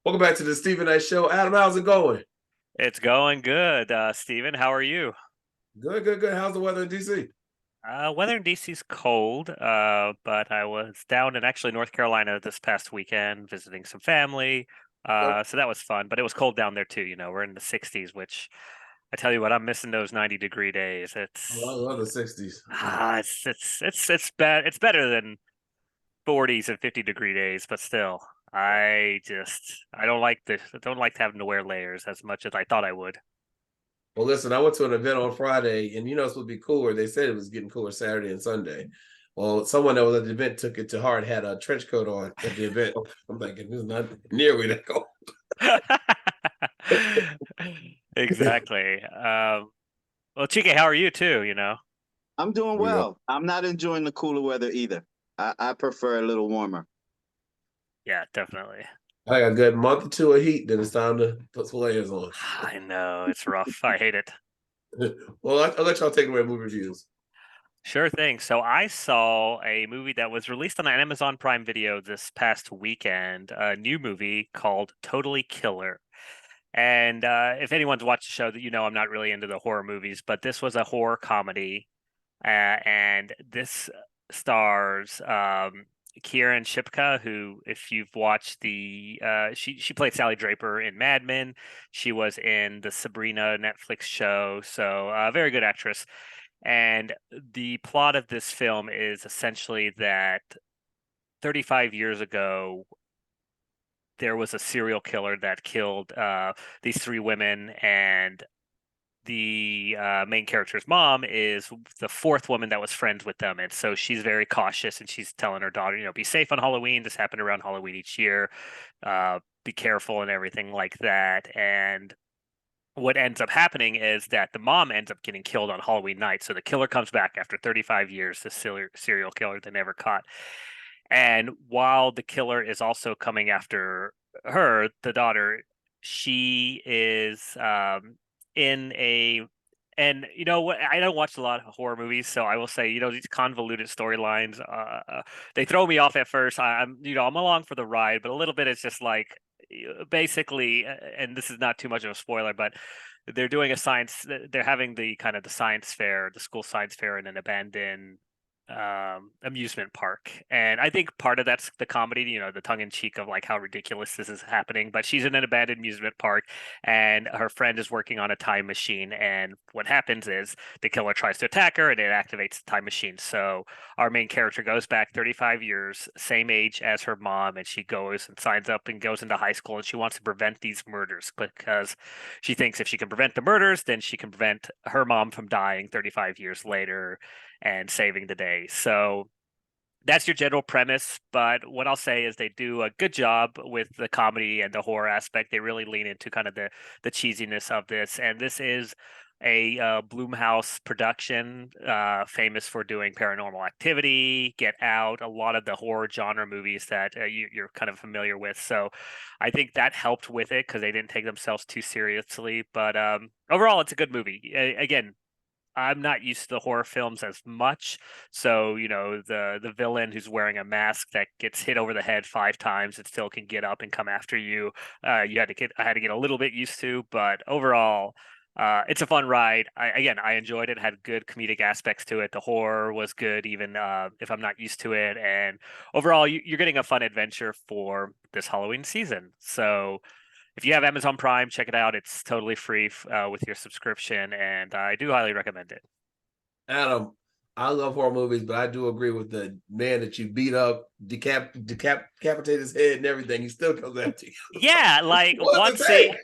Welcome back to the Stephen A. Show. Adam, how's it going? It's going good, Steven. How are you? Good, good, good. How's the weather in DC? Weather in DC's cold, but I was down in actually North Carolina this past weekend visiting some family. Oh, So that was fun, but it was cold down there too. We're in the 60s, which I tell you what, I'm missing those 90-degree days. I love the 60s. It's bad. It's better than 40s and 50-degree days, but still, I don't like this. I don't like having to wear layers as much as I thought I would. Well, listen, I went to an event on Friday, and it's supposed to be cooler. They said it was getting cooler Saturday and Sunday. Well, someone that was at the event took it to heart, had a trench coat on at the event. I'm thinking, this is not nearly that cold. Exactly. Well, Chike, how are you too? I'm doing You know, well. I'm not enjoying the cooler weather either. I prefer a little warmer. Yeah, definitely. I got a good month or two of heat, then it's time to put some layers on. I know it's rough. I hate it. Well, I'll let y'all take away movie reviews. Sure thing. So I saw a movie that was released on Amazon Prime Video this past weekend, a new movie called Totally Killer. And if anyone's watched the show, that I'm not really into the horror movies, but this was a horror comedy, and this stars Kieran Shipka, who, if you've watched she played Sally Draper in Mad Men. She was in the Sabrina Netflix show, so very good actress. And the plot of this film is essentially that 35 years ago, there was a serial killer that killed these three women, and the main character's mom is the fourth woman that was friends with them. And so she's very cautious, and she's telling her daughter, be safe on Halloween. This happened around Halloween each year. Be careful and everything like that. And what ends up happening is that the mom ends up getting killed on Halloween night. So the killer comes back after 35 years, the serial killer they never caught. And while the killer is also coming after her, the daughter, she is in a and what, I don't watch a lot of horror movies, so I will say, these convoluted storylines, they throw me off at first. I'm along for the ride, but a little bit it's just like, basically, and this is not too much of a spoiler, but they're having the kind of the science fair, the school science fair, in an abandoned amusement park. And I think part of that's the comedy, the tongue-in-cheek of like how ridiculous this is happening. But she's in an abandoned amusement park, and her friend is working on a time machine, and what happens is the killer tries to attack her, and it activates the time machine. So our main character goes back 35 years, same age as her mom, and she goes and signs up and goes into high school, and she wants to prevent these murders because she thinks if she can prevent the murders, then she can prevent her mom from dying 35 years later and saving the day. So that's your general premise. But what I'll say is they do a good job with the comedy and the horror aspect. They really lean into kind of the cheesiness of this. And this is a Blumhouse production, famous for doing Paranormal Activity, Get Out, a lot of the horror genre movies that you're kind of familiar with. So I think that helped with it because they didn't take themselves too seriously. But overall, it's a good movie. Again, I'm not used to the horror films as much. So, the villain who's wearing a mask that gets hit over the head 5 times and still can get up and come after you. I had to get a little bit used to, but overall, it's a fun ride. I enjoyed it. Had good comedic aspects to it. The horror was good, even if I'm not used to it. And overall, you're getting a fun adventure for this Halloween season. So if you have Amazon Prime, check it out. It's totally free with your subscription, and I do highly recommend it. Adam, I love horror movies, but I do agree with the man that you beat up, decapitate his head and everything. He still comes after you. Yeah, like What one does it take? scene.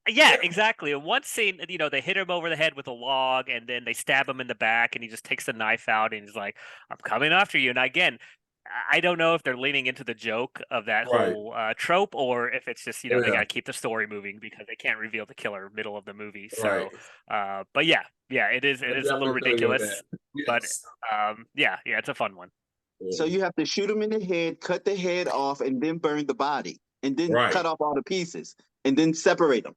Yeah, exactly. In one scene, they hit him over the head with a log, and then they stab him in the back, and he just takes the knife out, and he's like, "I'm coming after you." And again, I don't know if they're leaning into the joke of that Right, whole trope, or if it's just they got yeah, to keep the story moving because they can't reveal the killer middle of the movie. right. So, but yeah, it I is a little definitely feel you on that. ridiculous, but Yes. yeah, it's a fun one. So you have to shoot him in the head, cut the head off, and then burn the body, and then Right. cut off all the pieces, and then separate them.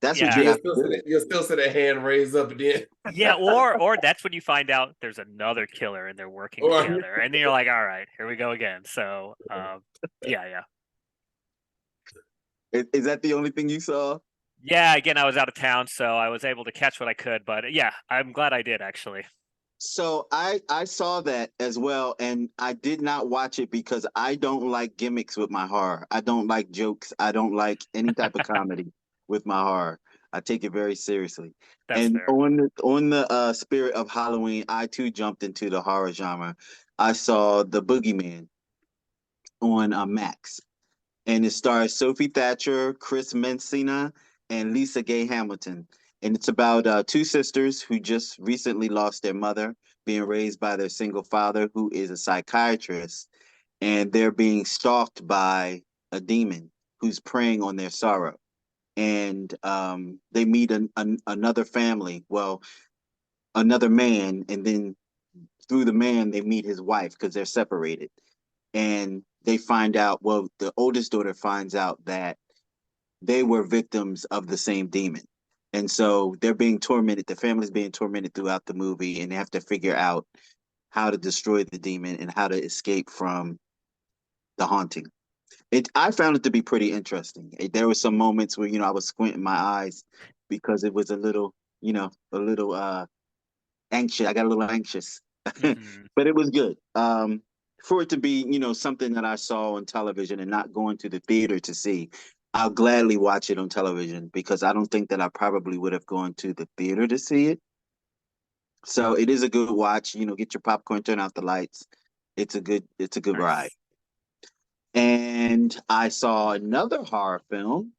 That's what Yeah, you have to do. You'll still see that hand raised up again. yeah, or that's when you find out there's another killer and they're working Right. together, and then you're like, all right, here we go again. So, yeah, yeah. Is that the only thing you saw? Yeah, again, I was out of town, so I was able to catch what I could. But yeah, I'm glad I did actually. So I saw that as well, and I did not watch it because I don't like gimmicks with my horror. I don't like jokes. I don't like any type of comedy with my horror. I take it very seriously. That's And fair. on the spirit of Halloween, I too jumped into the horror genre. I saw The Boogeyman on Max, and it stars Sophie Thatcher, Chris Messina, and Lisa Gay Hamilton. And it's about two sisters who just recently lost their mother, being raised by their single father, who is a psychiatrist, and they're being stalked by a demon who's preying on their sorrow. And they meet another family, well, another man, and then through the man, they meet his wife because they're separated. And they find out, well, the oldest daughter finds out that they were victims of the same demon. And so they're being tormented. The family's being tormented throughout the movie, and they have to figure out how to destroy the demon and how to escape from the haunting. I found it to be pretty interesting. There were some moments where, I was squinting my eyes because it was a little, a little anxious. I got a little anxious, Hmm. but it was good. For it to be, something that I saw on television and not going to the theater to see, I'll gladly watch it on television because I don't think that I probably would have gone to the theater to see it. So it is a good watch. Get your popcorn, turn out the lights. It's a good ride. Nice. And I saw another horror film,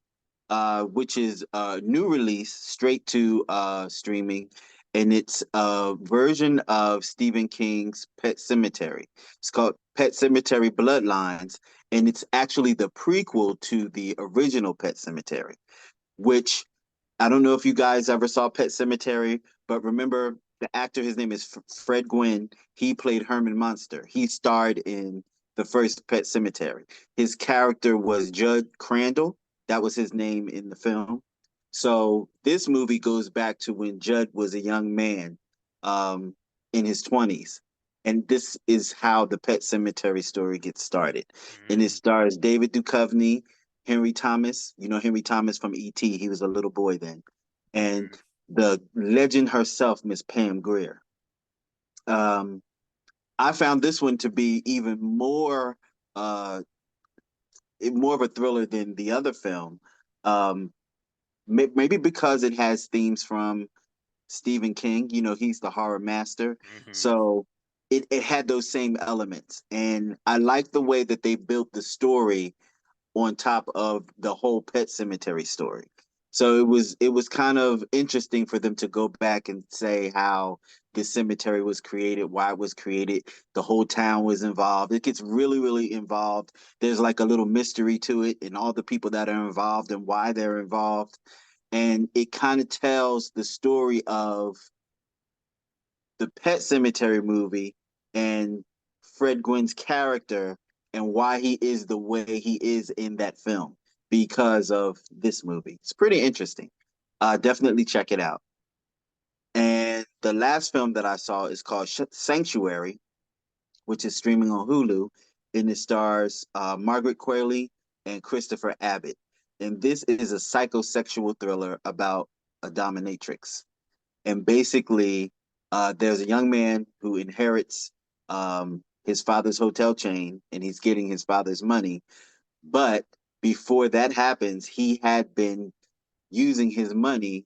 which is a new release straight to streaming, and it's a version of Stephen King's Pet Cemetery. It's called Pet Cemetery Bloodlines, and it's actually the prequel to the original Pet Cemetery, which I don't know if you guys ever saw Pet Cemetery, but remember the actor, his name is Fred Gwynn. He played Herman Munster. He starred in the first Pet Cemetery. His character was Judd Crandall. That was his name in the film. So this movie goes back to when Judd was a young man um, in his 20s. And this is how the Pet Cemetery story gets started. And it Mm, stars David Duchovny, Henry Thomas, Henry Thomas from E.T., he was a little boy then, and mhm. the legend herself, Miss Pam Grier. Um, I found this one to be even uh, more of a thriller than the other film. Um, maybe because it has themes from Stephen King. He's the horror master, Mhm. so it had those same elements, and I like the way that they built the story on top of the whole Pet Cemetery story. So it was kind of interesting for them to go back and say how the cemetery was created, why it was created. The whole town was involved. It gets really, really involved. There's like a little mystery to it and all the people that are involved and why they're involved. And it kind of tells the story of the Pet Cemetery movie and Fred Gwynn's character and why he is the way he is in that film because of this movie. It's pretty interesting. Definitely check it out. And the last film that I saw is called Sanctuary, which is streaming on Hulu, and it stars Margaret Qualley and Christopher Abbott. And this is a psychosexual thriller about a dominatrix. And basically, there's a young man who inherits his father's hotel chain, and he's getting his father's money. But before that happens, he had been using his money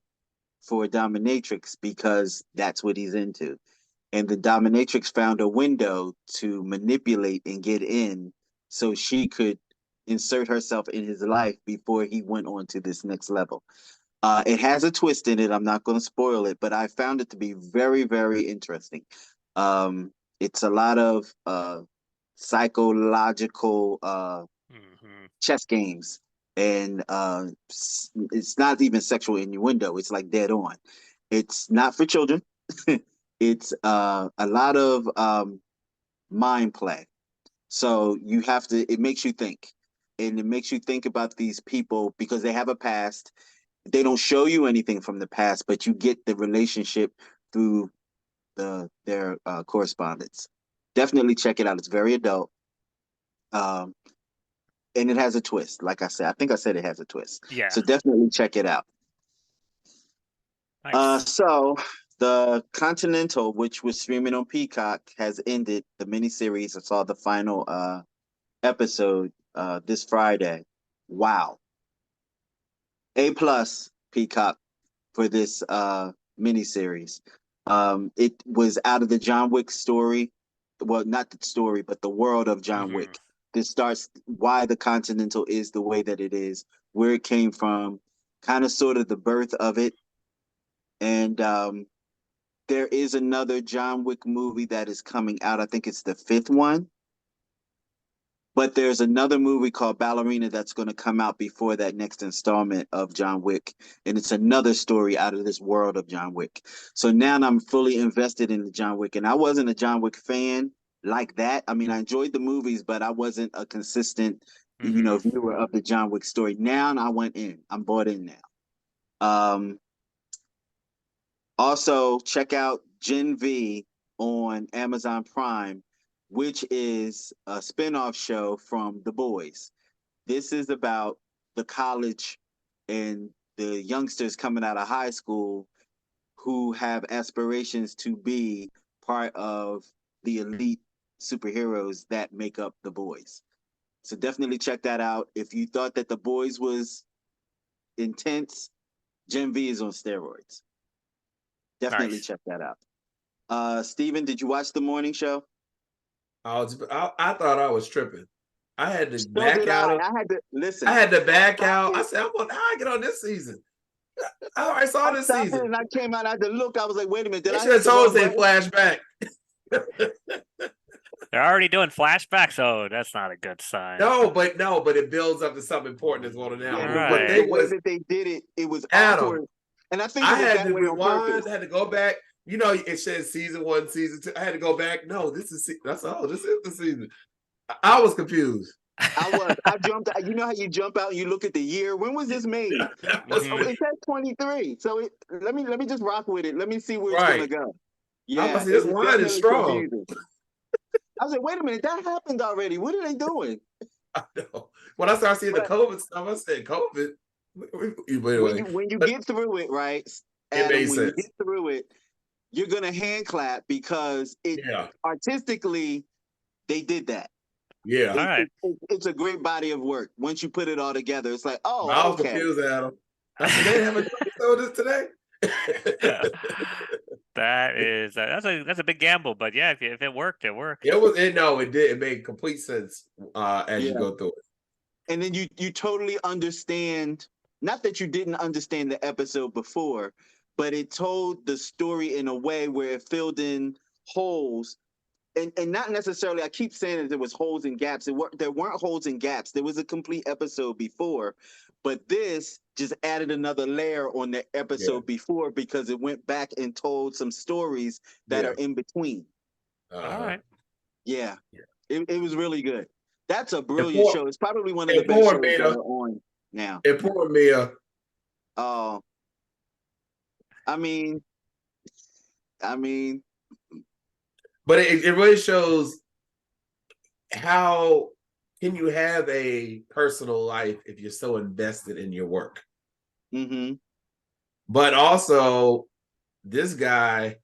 for a dominatrix because that's what he's into. And the dominatrix found a window to manipulate and get in so she could insert herself in his life before he went on to this next level. It has a twist in it. I'm not going to spoil it, but I found it to be very, very interesting. It's a lot of psychological Mhm. chess games, and it's not even sexual innuendo. It's like dead on. It's not for children. It's a lot of mind play. So you have to. It makes you think, and it makes you think about these people because they have a past. They don't show you anything from the past, but you get the relationship through their correspondence. Definitely check it out. It's very adult. Um, and it has a twist. Like I said, I think I said it has a twist. Yeah. So definitely check it out. Nice. So the Continental, which was streaming on Peacock, has ended the miniseries. I saw the final episode this Friday. Wow. A+ Peacock for this miniseries. It was out of the John Wick story. Well, not the story, but the world of John Mhm. Wick. This starts why the Continental is the way that it is, where it came from, kind of sort of the birth of it. And there is another John Wick movie that is coming out. I think it's the 5th one. But there's another movie called Ballerina that's going to come out before that next installment of John Wick. And it's another story out of this world of John Wick. So now I'm fully invested in the John Wick. And I wasn't a John Wick fan like that. I mean, I enjoyed the movies, but I wasn't a consistent, Mhm. viewer of the John Wick story. Now I went in. I'm bought in now. Also, check out Gen V on Amazon Prime, which is a spinoff show from The Boys. This is about the college and the youngsters coming out of high school who have aspirations to be part of the elite superheroes that make up The Boys. So definitely check that out. If you thought that The Boys was intense, Gen V is on steroids. Definitely Nice. check that out. Steven, did you watch the morning show? I thought I was tripping. I had to So back did out I. of. I had to listen. I had to I back stopped out. I it. said, how I get on this season? I already saw I this stopped it season. and I came out. I had to look. I was like, wait a minute. Did They I should hit have the told wrong us they button? flashback. They're already doing flashbacks. Oh, that's not a good sign. No, but it builds up to something important that's going to Yeah, now. the What way, Right. they the way was that they did it, it was Adam. awkward. And I think I it was had that to way on purpose. rewind. I had to go back. You know, it says season 1, season 2. I had to go back. No, this is. That's all. This is the season. I was confused. I jumped out. You know how you jump out and you look at the year? When was this made? That was Mhm. It says 23. So let me just rock with it. Let me see where it's right. gonna go. I was Yeah, say it this was line is definitely strong. confusing. I was like, wait a minute, that happened already. What are they doing? I know. When I started seeing the But COVID stuff, I said, "COVID." But when anyway, you get through it, right, it Adam, made when you get sense. through it, you're gonna hand clap because it Yeah, artistically they did that. yeah. All right. It's a great body of work. Once you put it all together, it's like, I oh, was okay. confused, Adam. I said, "They haven't told us today." That is that's a big gamble, but yeah, if it worked, it worked. It did. It made complete sense as you Yeah. go through it. And then you totally understand, not that you didn't understand the episode before, but it told the story in a way where it filled in holes. And not necessarily, I keep saying that there was holes and gaps. There weren't holes and gaps. There was a complete episode before, but this just added another layer on the Yeah, episode before because it went back and told some stories that yeah. are in between. All Uh-huh. right. Yeah, Yeah. it was really good. That's a And brilliant poor, show. It's probably one of the and best poor shows that Mia, are on now. and poor Mia. Oh, I mean, I mean, But it really shows how can you have a personal life if you're so invested in your work. hmm But also, this guy,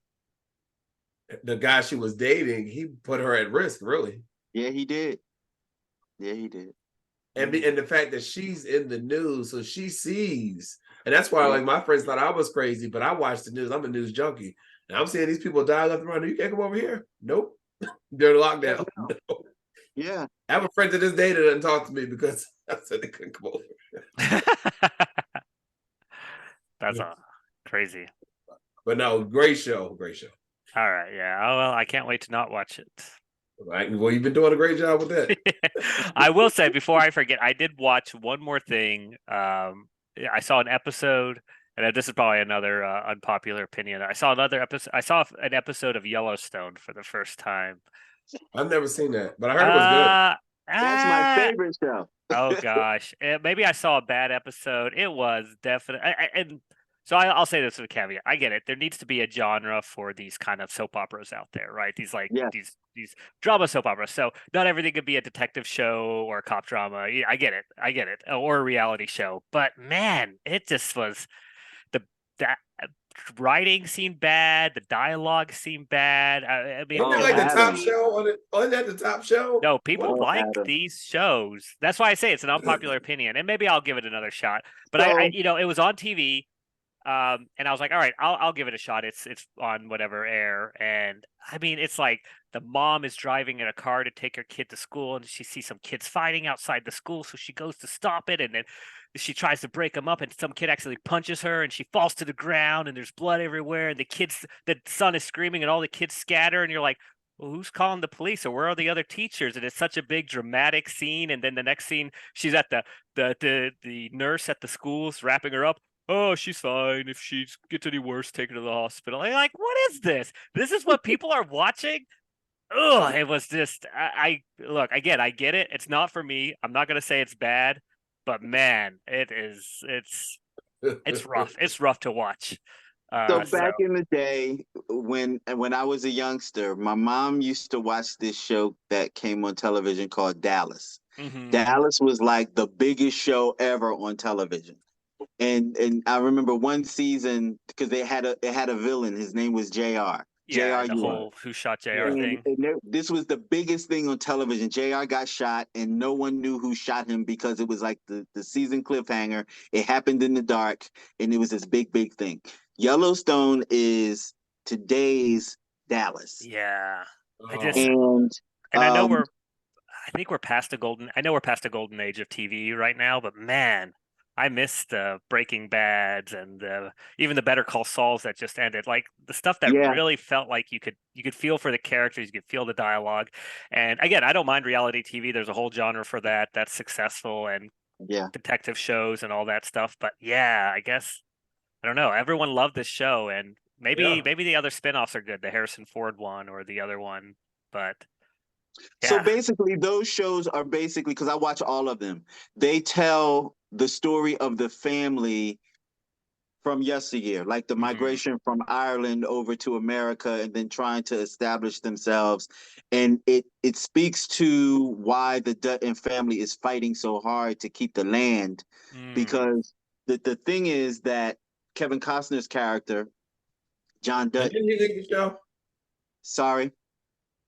the guy she was dating, he put her at risk, really. yeah, he did. Yeah, he did. And the fact that she's in the news, so she sees, and that's why Yeah. like my friends thought I was crazy, but I watched the news. I'm a news junkie, and I'm seeing these people die left and right. You can't come over here. Nope, they're locked down. No. Yeah. I have a friend to this day that doesn't talk to me because I said they couldn't come over. That's crazy. But no, great show, great show. All right, yeah. Oh well, I can't wait to not watch it. Right. Well, you've been doing a great job with that. I will say before I forget, I did watch one more thing. I saw an episode, and this is probably another unpopular opinion. I saw another episode. I saw an episode of Yellowstone for the first time. I've never seen that, but I heard it was good. That's my favorite show. Oh gosh, maybe I saw a bad episode. It was definitely, and So I'll say this with a caveat. I get it. There needs to be a genre for these kind of soap operas out there, right? These like Yeah. these drama soap operas. So not everything could be a detective show or a cop drama. Yeah, I get it. I get it. Or a reality show. But man, it just was the that writing seemed bad. The dialogue seemed bad. I mean, Isn't that Oh, like the top Adam. show on it? Wasn't that the top show? no, people Oh, like Adam. these shows. That's why I say it's an unpopular opinion, and maybe I'll give it another shot. But So it was on TV, and I was like, all right, I'll give it a shot. It's on whatever air, and I mean, it's like the mom is driving in a car to take her kid to school, and she sees some kids fighting outside the school, so she goes to stop it, and then she tries to break them up, and some kid actually punches her, and she falls to the ground, and there's blood everywhere, and the son is screaming, and all the kids scatter, and you're like, well, who's calling the police, or where are the other teachers? And it's such a big dramatic scene, and then the next scene, she's at the nurse at the school's wrapping her up. Oh, she's fine. If she gets any worse, take her to the hospital. I'm like, what is this? This is what people are watching? Ugh, it was just I look, again, I get it. It's not for me. I'm not gonna say it's bad, but man, it's rough. It's rough to watch. So So back in the day, when I was a youngster, my mom used to watch this show that came on television called Dallas. mhm. Dallas was like the biggest show ever on television. And I remember one season because it had a villain. His name was JR. Yeah, JR and the Ewing. whole who shot JR Yeah. thing. This was the biggest thing on television. JR got shot, and no one knew who shot him because it was like the season cliffhanger. It happened in the dark, and it was this big thing. Yellowstone is today's Dallas, Yeah. I just Oh, and and um, I think we're past the golden. I know we're past the golden age of TV right now, but man, I missed the Breaking Bads and even the Better Call Sauls that just ended. Like the stuff that yeah, really felt like you could feel for the characters, you could feel the dialogue. And again, I don't mind reality TV. There's a whole genre for that that's successful and yeah, detective shows and all that stuff. But yeah, I guess I don't know. Everyone loved this show, and yeah. maybe the other spin-offs are good, the Harrison Ford one or the other one. But So yeah. basically, those shows are basically because I watch all of them. They tell the story of the family from yesteryear, like the Hmm. migration from Ireland over to America and then trying to establish themselves. And it speaks to why the Dutton family is fighting so hard to keep the land. Mm. Because the thing is that Kevin Costner's character, John And Dutton, didn't he leave the show? sorry,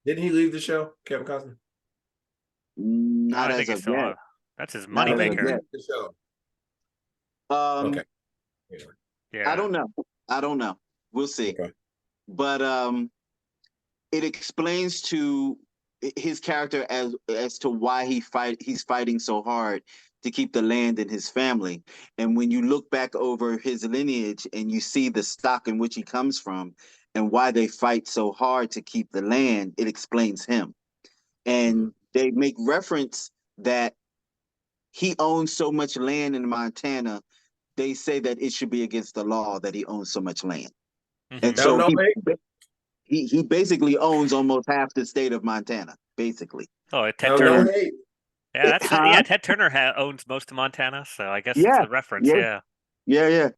Didn't he leave the show, Kevin Costner? No, not I as think of it's still yet. that's his Not Oh, as did of he moneymaker. yet. leave the show? Um, Okay. Anyway, I Yeah. don't know. I don't know. We'll see. okay. But it explains to his character as to why he's fighting so hard to keep the land in his family. And when you look back over his lineage and you see the stock in which he comes from and why they fight so hard to keep the land, it explains him. Mhm. And they make reference that he owns so much land in Montana. They say that it should be against the law that he owns so much land. And Hmm. Tell so no hate. he basically owns almost half the state of Montana, basically. Oh, Ted Tell no Turner. And hate. Yeah, that's huh? yeah. Ted Turner owns most of Montana, so I guess it's Yeah, a reference. yeah, Yeah. yeah.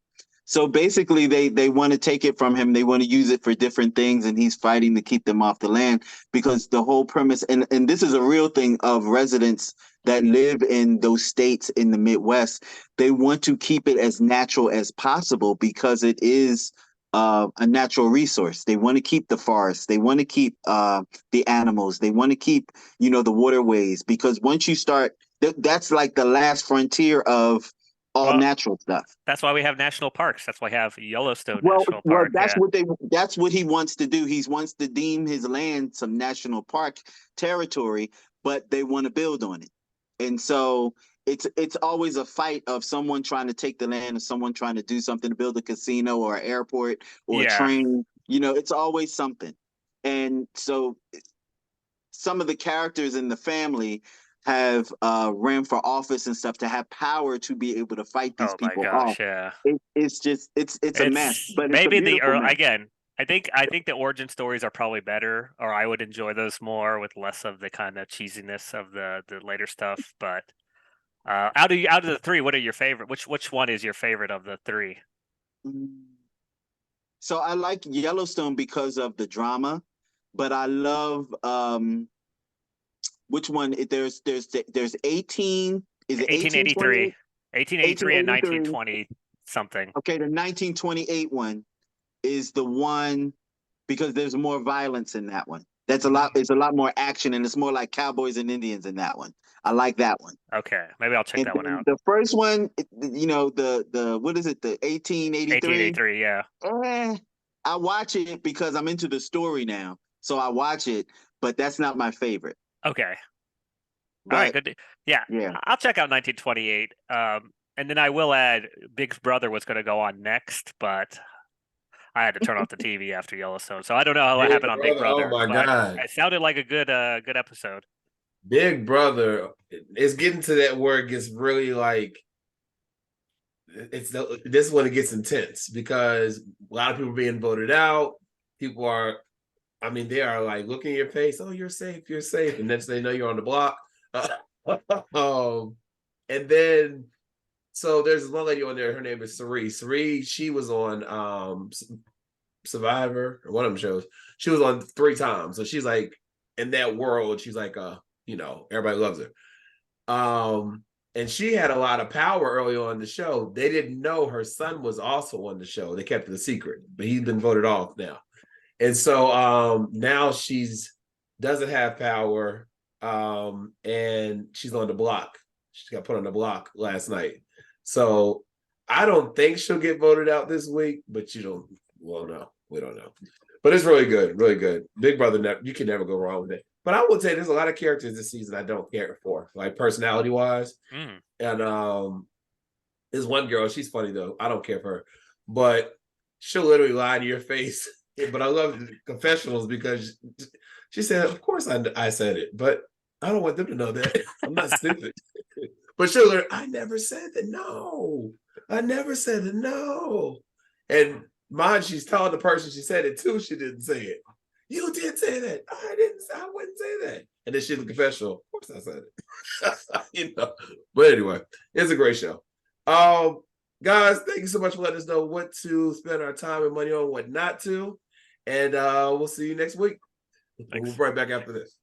So basically, they want to take it from him. They want to use it for different things, and he's fighting to keep them off the land because the whole premise, and this is a real thing of residents that live in those states in the Midwest. They want to keep it as natural as possible because it is a natural resource. They want to keep the forests. They want to keep the animals. They want to keep the waterways because once you start, that's like the last frontier of all Well, natural stuff. that's why we have national parks. That's why we have Yellowstone Well, National well, Park. Yeah. that's what he wants to do. He wants to deem his land some national park territory, but they want to build on it. And so it's always a fight of someone trying to take the land and someone trying to do something to build a casino or an airport or a Yeah. train. It's always something. And so some of the characters in the family have ran for office and stuff to have power to be able to fight these Oh my people off. gosh. Yeah. It's just it's a mess, It's but it's a maybe the beautiful early, mess. again. I think the origin stories are probably better, or I would enjoy those more with less of the kind of cheesiness of the later stuff. But out of the three, what are your favorite? Which one is your favorite of the three? So I like Yellowstone because of the drama, but I love which one? There's 18. Is it 1883, 1828? 1883, and 1883. 1920 something. Okay, the 1928 one is the one because there's more violence in that one. That's a lot. It's a lot more action, and it's more like cowboys and Indians in that one. I like that one. Okay, maybe I'll check And that one then out. the first one, the what is it? The 1883. 1883, yeah. I watch it because I'm into the story now, so I watch it. But that's not my favorite. Okay. All right, But good. Yeah, yeah, I'll check out 1928. And then I will add Big Brother was going to go on next, but I had to turn off the TV after Yellowstone. So I don't know what Big happened on Big Brother. Oh Brother, my but God. it sounded like a good episode. Big Brother is getting to that where it gets really like this one it gets intense because a lot of people are being voted out. People are, I mean, they are like looking at your face. Oh, you're safe, and next they know you're on the block. And then so there's one lady on there. Her name is Sari. Sari, she was on Survivor or one of them shows. She was on 3 times, so she's like in that world. She's like everybody loves her. And she had a lot of power early on in the show. They didn't know her son was also on the show. They kept it a secret, but he's been voted off now. And so now she's doesn't have power. And she's on the block. She got put on the block last night. So I don't think she'll get voted out this week, but well, no, we don't know. But it's really good, really good. Big Brother, you can never go wrong with it. But I would say there's a lot of characters this season I don't care for, like personality wise. And there's one girl, she's funny though. I don't care for her, but she'll literally lie to your face. But I love the confessionals because she said, "Of course I said it, but I don't want them to know that I'm not stupid." But she'll literally, I never said that. No, I never said it. No, and mind, she's telling the person she said it to. She didn't say it. You did say that. I didn't. I wouldn't say that. And then she's a confessional. Of course I said it. But anyway, it's a great show. Guys, thank you so much for letting us know what to spend our time and money on, what not to. And we'll see you next week. Thanks. We'll be right back after this.